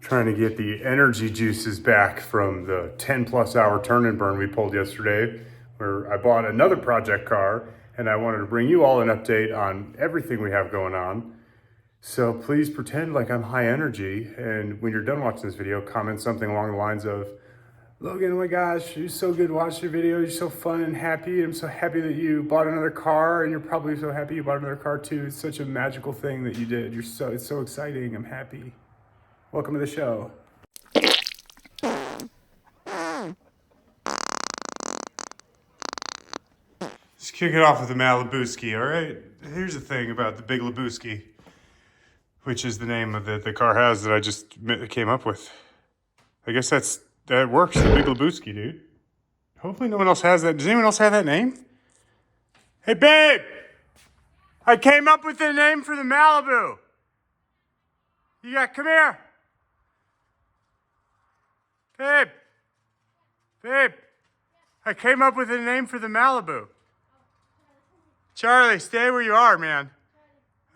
Trying to get the energy juices back from the 10+ hour turn and burn we pulled yesterday, where I bought another project car and I wanted to bring you all an update on everything we have going on. So please pretend like I'm high energy, and when you're done watching this video, comment something along the lines of, "Logan, oh my gosh, you're so good watching your video. You're so fun and happy. I'm so happy that you bought another car, and you're probably so happy you bought another car too. It's such a magical thing that you did. It's so exciting. I'm happy. Welcome to the show." Let's kick it off with the Malibuski, all right? Here's the thing about the big Lebuski, which is the name of the car has that I just came up with. I guess that works, the big Lebuski, dude. Hopefully no one else has that. Does anyone else have that name? Hey, babe! I came up with the name for the Malibu. Come here. Babe, I came up with a name for the Malibu. Charlie, stay where you are, man.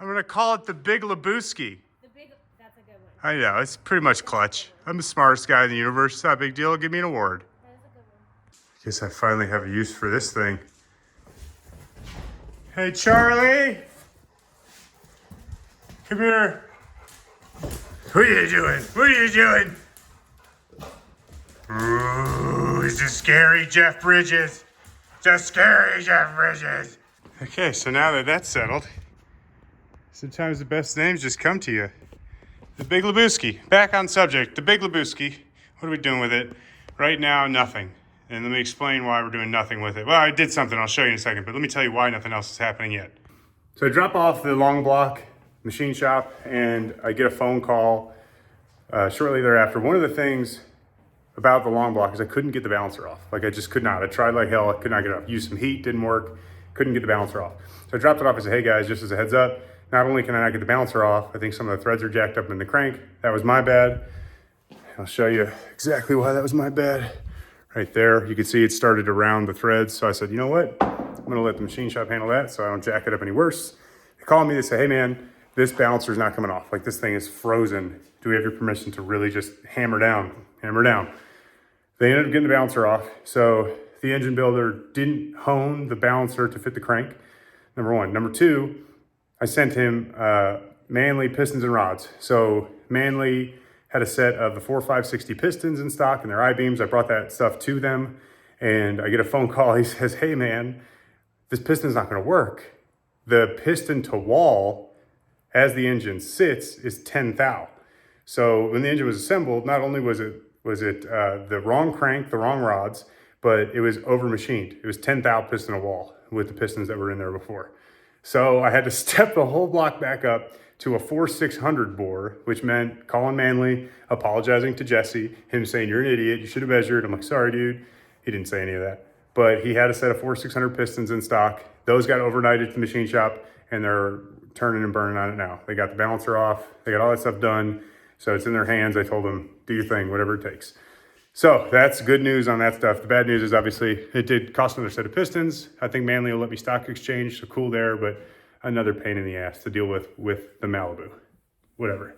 I'm gonna call it the Big Lebuski. That's a good one. I know, it's pretty much clutch. I'm the smartest guy in the universe. It's not a big deal. Give me an award. That is a good one. Guess I finally have a use for this thing. Hey, Charlie. Come here. What are you doing? What are you doing? Ooh, it's a scary Jeff Bridges. It's a scary Jeff Bridges. Okay, so now that that's settled, sometimes the best names just come to you. The Big Lebuski. Back on subject. The Big Lebuski. What are we doing with it? Right now, nothing. And let me explain why we're doing nothing with it. Well, I did something. I'll show you in a second. But let me tell you why nothing else is happening yet. So I drop off the long block machine shop, and I get a phone call shortly thereafter. One of the things about the long block is I couldn't get the balancer off. Like, I just could not. I tried like hell. I could not get it off. Used some heat, didn't work. Couldn't get the balancer off. So I dropped it off. I said, hey guys, just as a heads up, not only can I not get the balancer off, I think some of the threads are jacked up in the crank. That was my bad. I'll show you exactly why that was my bad. Right there, you can see it started to round the threads. So I said, you know what? I'm gonna let the machine shop handle that so I don't jack it up any worse. They call me, they say, hey man, this balancer is not coming off. Like, this thing is frozen. Do we have your permission to really just hammer down? Hammer down. They ended up getting the balancer off. So the engine builder didn't hone the balancer to fit the crank, number one. Number two, I sent him Manley pistons and rods. So Manley had a set of the 4560 pistons in stock and their I-beams. I brought that stuff to them, and I get a phone call. He says, hey man, this piston's not gonna work. The piston to wall, as the engine sits, is 10 thou. So when the engine was assembled, not only was it the wrong crank, the wrong rods, but it was over machined. It was 10 thou piston to wall with the pistons that were in there before. So I had to step the whole block back up to a 4600 bore, which meant calling Manley, apologizing to Jesse, him saying, you're an idiot, you should have measured. I'm like, sorry, dude. He didn't say any of that. But he had a set of 4600 pistons in stock. Those got overnighted to the machine shop, and they're turning and burning on it now. They got the balancer off. They got all that stuff done. So it's in their hands. I told them, do your thing, whatever it takes. So that's good news on that stuff. The bad news is obviously it did cost another set of pistons. I think Manley will let me stock exchange, so cool there, but another pain in the ass to deal with the Malibu. Whatever.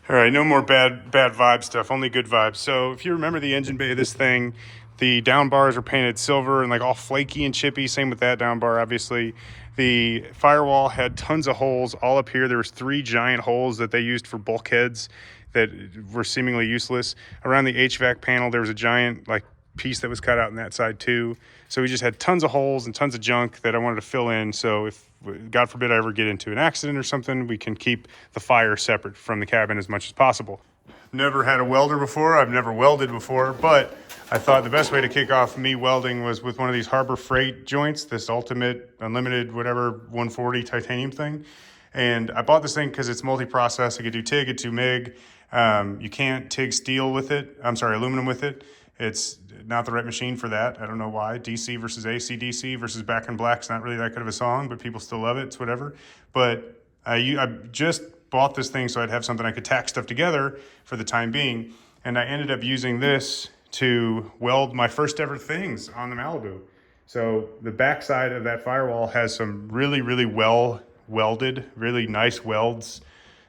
All right, no more bad vibe stuff, only good vibes. So if you remember the engine bay of this thing, the down bars are painted silver and like all flaky and chippy. Same with that down bar, obviously. The firewall had tons of holes all up here. There was 3 giant holes that they used for bulkheads that were seemingly useless. Around the HVAC panel, there was a giant like piece that was cut out on that side too. So we just had tons of holes and tons of junk that I wanted to fill in. So if, God forbid, I ever get into an accident or something, we can keep the fire separate from the cabin as much as possible. Never had a welder before. I've never welded before, but I thought the best way to kick off me welding was with one of these Harbor Freight joints, this Ultimate Unlimited, whatever, 140 titanium thing. And I bought this thing because it's multi-process. I could do TIG, I could do MIG. You can't TIG steel with it. I'm sorry, aluminum with it. It's not the right machine for that. I don't know why. DC versus AC DC versus Back in Black's not really that good of a song, but people still love it. It's whatever. But I just bought this thing so I'd have something I could tack stuff together for the time being. And I ended up using this to weld my first ever things on the Malibu. So the backside of that firewall has some really, really well welded, really nice welds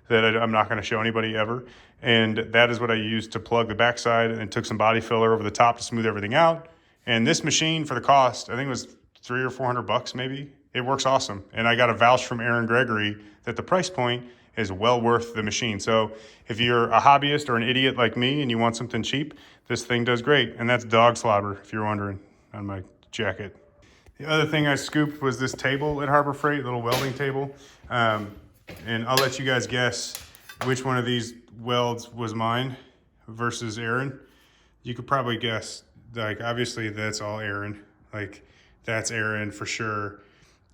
that I'm not going to show anybody ever. And that is what I used to plug the backside, and took some body filler over the top to smooth everything out. And this machine, for the cost, I think it was $300 or $400 maybe. It works awesome. And I got a vouch from Aaron Gregory that the price point is well worth the machine. So if you're a hobbyist or an idiot like me and you want something cheap, this thing does great. And that's dog slobber, if you're wondering, on my jacket. The other thing I scooped was this table at Harbor Freight, little welding table. And I'll let you guys guess which one of these welds was mine versus Aaron. You could probably guess, like, obviously that's all Aaron. Like, that's Aaron for sure.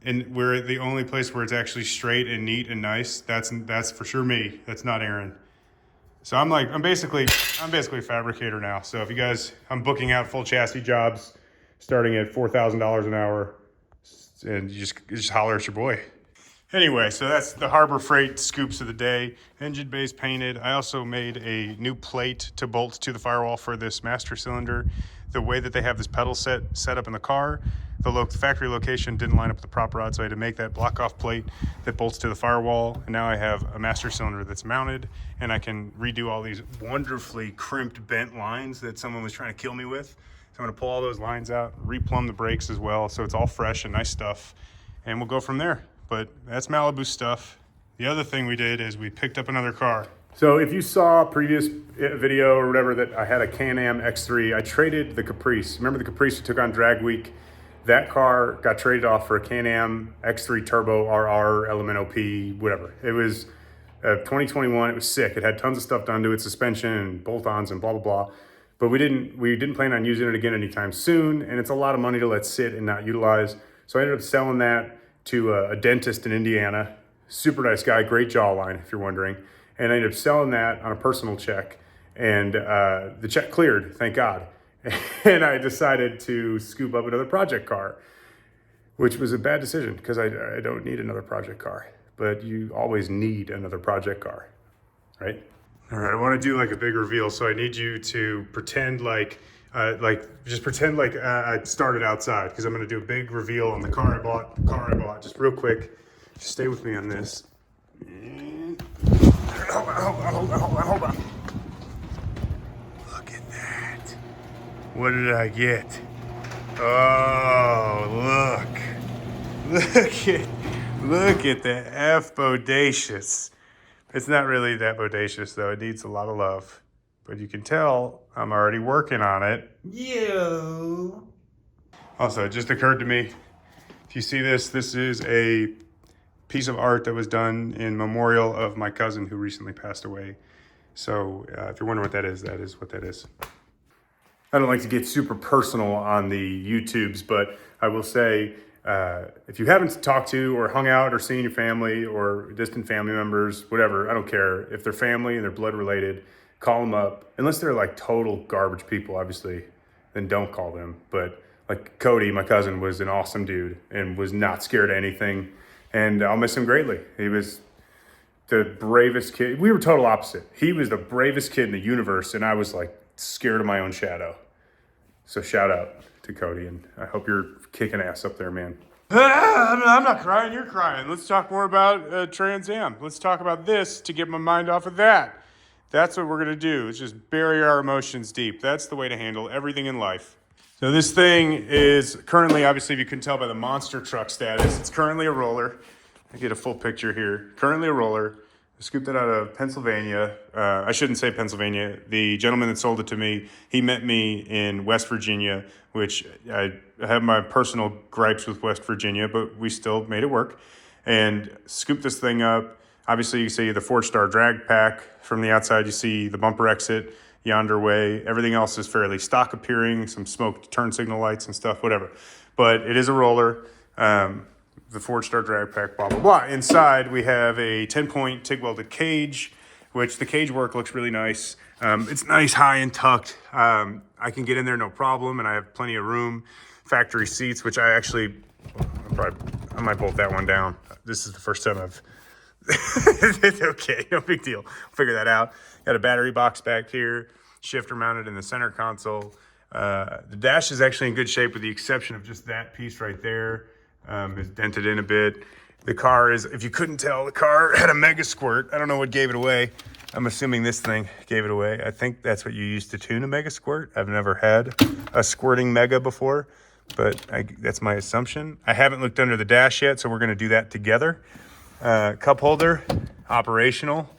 And we're the only place where it's actually straight and neat and nice. That's for sure me. That's not Aaron. So I'm basically a fabricator now. So if you guys, I'm booking out full chassis jobs starting at $4,000 an hour, and you just holler at your boy. Anyway, so that's the Harbor Freight scoops of the day. Engine bay's painted. I also made a new plate to bolt to the firewall for this master cylinder. The way that they have this pedal set up in the car, the factory location didn't line up with the prop rod, so I had to make that block-off plate that bolts to the firewall. And now I have a master cylinder that's mounted, and I can redo all these wonderfully crimped, bent lines that someone was trying to kill me with. So I'm gonna pull all those lines out, replumb the brakes as well, so it's all fresh and nice stuff, and we'll go from there. But that's Malibu stuff. The other thing we did is we picked up another car. So if you saw a previous video or whatever, that I had a Can-Am X3, I traded the Caprice. Remember the Caprice we took on Drag Week? That car got traded off for a Can-Am X3 Turbo RR LMNOP, whatever. It was 2021, it was sick. It had tons of stuff done to it, suspension and bolt-ons and blah, blah, blah. But we didn't plan on using it again anytime soon, and it's a lot of money to let sit and not utilize. So I ended up selling that to a dentist in Indiana. Super nice guy, great jawline, if you're wondering. And I ended up selling that on a personal check, and the check cleared, thank God. And I decided to scoop up another project car, which was a bad decision because I don't need another project car, but you always need another project car, right? All right, I want to do like a big reveal, so I need you to pretend like I started outside, because I'm going to do a big reveal on the car I bought, just real quick. Just stay with me on this. And hold on. Look at that. What did I get? Oh, look at the F bodacious. It's not really that bodacious though. It needs a lot of love, but you can tell I'm already working on it. You. Also, it just occurred to me, if you see this is a piece of art that was done in memorial of my cousin who recently passed away. So if you're wondering what that is what that is. I don't like to get super personal on the YouTubes, but I will say, if you haven't talked to or hung out or seen your family or distant family members, whatever, I don't care. If they're family and they're blood related, call them up. Unless they're like total garbage people, obviously, then don't call them. But like Cody, my cousin, was an awesome dude and was not scared of anything. And I'll miss him greatly. He was the bravest kid. We were total opposite. He was the bravest kid in the universe, and I was like scared of my own shadow. So shout out to Cody, and I hope you're kicking ass up there, man. I'm not crying, you're crying. Let's talk more about Trans Am. Let's talk about this to get my mind off of that. That's what we're gonna do, is just bury our emotions deep. That's the way to handle everything in life. So this thing is currently, obviously if you can tell by the monster truck status, it's currently a roller. I get a full picture here. Currently a roller. I scooped it out of Pennsylvania. I shouldn't say Pennsylvania. The gentleman that sold it to me, he met me in West Virginia, which I have my personal gripes with West Virginia, but we still made it work. And scooped this thing up. Obviously you see the 4-star drag pack. From the outside you see the bumper exit yonder way. Everything else is fairly stock appearing, some smoked turn signal lights and stuff, whatever. But it is a roller. The 4-star drag pack, blah, blah, blah. Inside, we have a 10-point TIG welded cage, which the cage work looks really nice. It's nice, high and tucked. I can get in there no problem, and I have plenty of room. Factory seats, which I might bolt that one down. This is the first time I've, it's okay, no big deal. I'll figure that out. Got a battery box back here, shifter mounted in the center console. The dash is actually in good shape with the exception of just that piece right there. It's dented in a bit. The car is, if you couldn't tell, the car had a mega squirt. I don't know what gave it away. I'm assuming this thing gave it away. I think that's what you use to tune a mega squirt. I've never had a squirting mega before, but that's my assumption. I haven't looked under the dash yet, so we're gonna do that together. Cup holder, operational,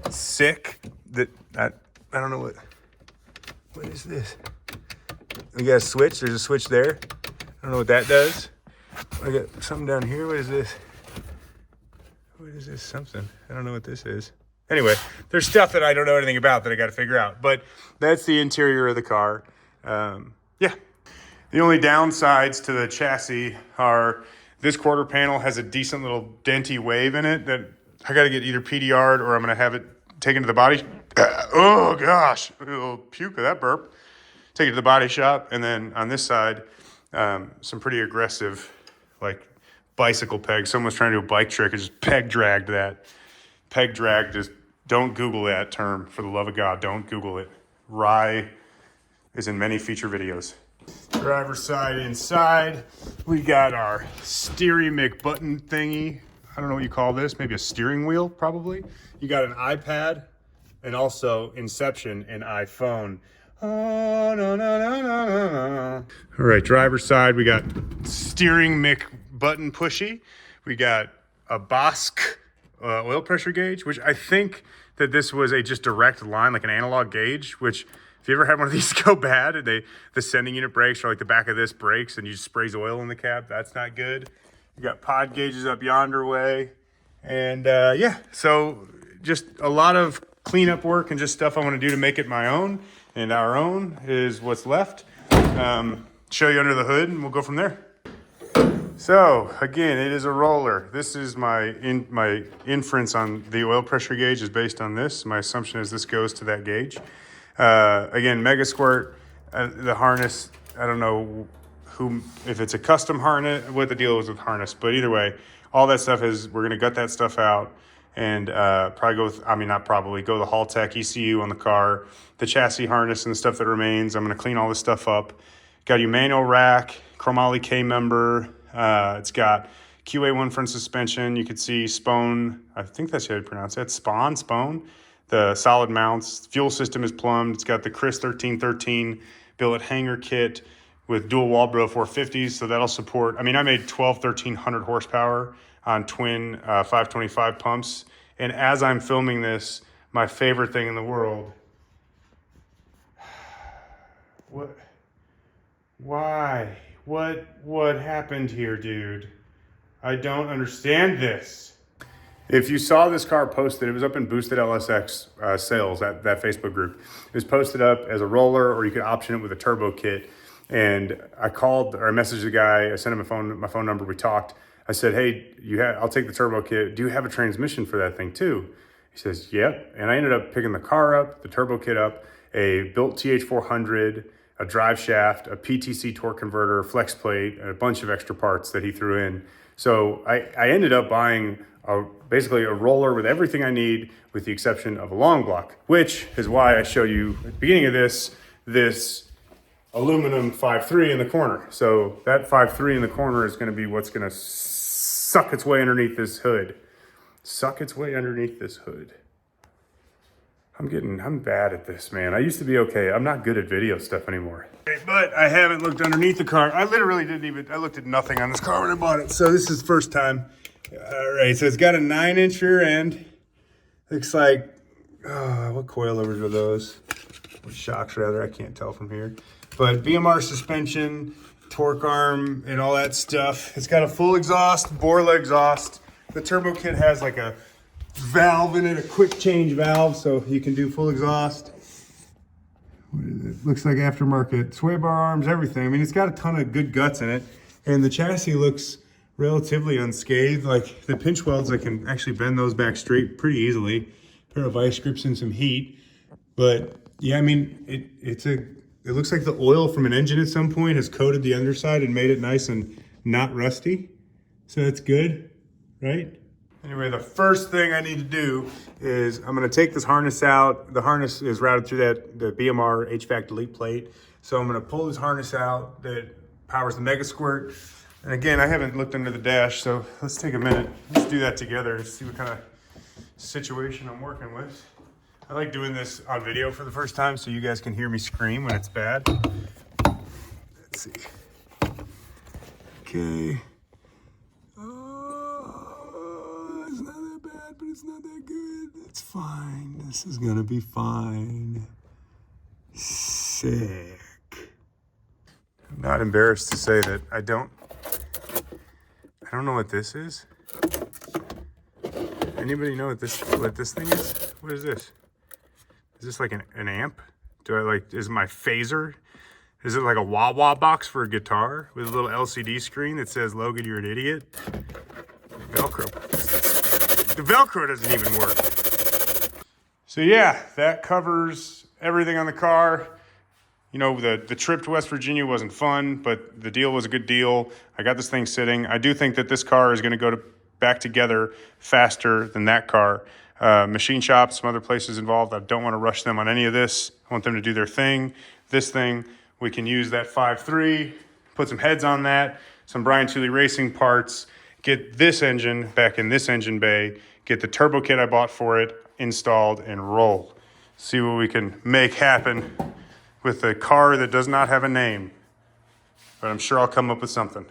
sick. I don't know what is this? We got a switch, there's a switch there. I don't know what that does. I got something down here, what is this? What is this something? I don't know what this is. Anyway, there's stuff that I don't know anything about that I got to figure out. But that's the interior of the car. Yeah. The only downsides to the chassis are this quarter panel has a decent little denty wave in it that I got to get either PDR'd or I'm going to have it taken to the body. Oh, gosh. A little puke of that burp. Take it to the body shop. And then on this side, some pretty aggressive, like, bicycle peg. Someone's trying to do a bike trick and just peg dragged that. Peg drag, just don't Google that term. For the love of God, don't Google it. Rye is in many feature videos. Driver's side inside, we got our steering McButton thingy. I don't know what you call this. Maybe a steering wheel, probably. You got an iPad and also Inception and iPhone. Oh, no, no, no, no, no. All right, driver's side, we got steering McButton pushy. We got a Bosk oil pressure gauge, which I think that this was a just direct line, like an analog gauge, which if you ever had one of these go bad and the sending unit breaks or like the back of this breaks and you just sprays oil in the cab, that's not good. You got pod gauges up yonder way. And yeah, so just a lot of cleanup work and just stuff I want to do to make it my own. And our own is what's left. Show you under the hood and we'll go from there. So again, it is a roller. This is my inference on the oil pressure gauge is based on this. My assumption is this goes to that gauge. Again, Mega Squirt, the harness, I don't know if it's a custom harness, what the deal is with harness, but either way, all that stuff is, we're gonna gut that stuff out and probably go with, go the Haltech ECU on the car, the chassis harness and the stuff that remains. I'm gonna clean all this stuff up. Got your manual rack, chromoly K member. It's got QA1 front suspension. You could see Spone, I think that's how you pronounce it, Spone. The solid mounts, fuel system is plumbed. It's got the Chris 1313 billet hanger kit with dual Walbro 450s, so that'll support, I made 1300 horsepower on twin 525 pumps. And as I'm filming this, my favorite thing in the world, why? What happened here, dude? I don't understand this. If you saw this car posted, it was up in Boosted LSX sales, that Facebook group. It was posted up as a roller, or you could option it with a turbo kit. And I called or I messaged the guy. I sent him my phone number. We talked. I said, hey, I'll take the turbo kit. Do you have a transmission for that thing too? He says, yep. And I ended up picking the car up, the turbo kit up, a built TH400, a drive shaft, a PTC torque converter, flex plate, and a bunch of extra parts that he threw in. So I ended up buying basically a roller with everything I need, with the exception of a long block, which is why I showed you at the beginning of this aluminum 5.3 in the corner. So that 5.3 in the corner is going to be what's going to suck its way underneath this hood. Suck its way underneath this hood. I'm bad at this, man. I used to be okay. I'm not good at video stuff anymore. But I haven't looked underneath the car. I literally I looked at nothing on this car when I bought it. So this is the first time. All right, so it's got a 9-inch rear end. Looks like, what coilovers are those? What shocks rather, I can't tell from here. But BMR suspension, torque arm, and all that stuff. It's got a full exhaust, Borla exhaust. The turbo kit has like a valve in it, a quick change valve, so you can do full exhaust. What is it? Looks like aftermarket sway bar arms, everything. It's got a ton of good guts in it, and the chassis looks relatively unscathed. Like the pinch welds, I can actually bend those back straight pretty easily. A pair of vice grips and some heat. But yeah, it looks like the oil from an engine at some point has coated the underside and made it nice and not rusty. So that's good, right? Anyway, the first thing I need to do is I'm gonna take this harness out. The harness is routed through the BMR HVAC delete plate. So I'm gonna pull this harness out that powers the Mega Squirt. And again, I haven't looked under the dash, so let's take a minute. Let's do that together and see what kind of situation I'm working with. I like doing this on video for the first time so you guys can hear me scream when it's bad. Let's see. Okay. Oh, it's not that bad, but it's not that good. It's fine. This is gonna be fine. Sick. I'm not embarrassed to say that I don't know what this is. Anybody know what this thing is? What is this? Is this like an amp? Is it my phaser? Is it like a wah-wah box for a guitar with a little LCD screen that says, Logan, you're an idiot? Velcro. The Velcro doesn't even work. So yeah, that covers everything on the car. You know, the trip to West Virginia wasn't fun, but the deal was a good deal. I got this thing sitting. I do think that this car is going to go back together faster than that car. Machine shops, some other places involved. I don't want to rush them on any of this. I want them to do their thing. This thing, we can use that 5.3, put some heads on that, some Brian Tooley Racing parts, get this engine back in this engine bay, get the turbo kit I bought for it installed, and roll. See what we can make happen with a car that does not have a name. But I'm sure I'll come up with something.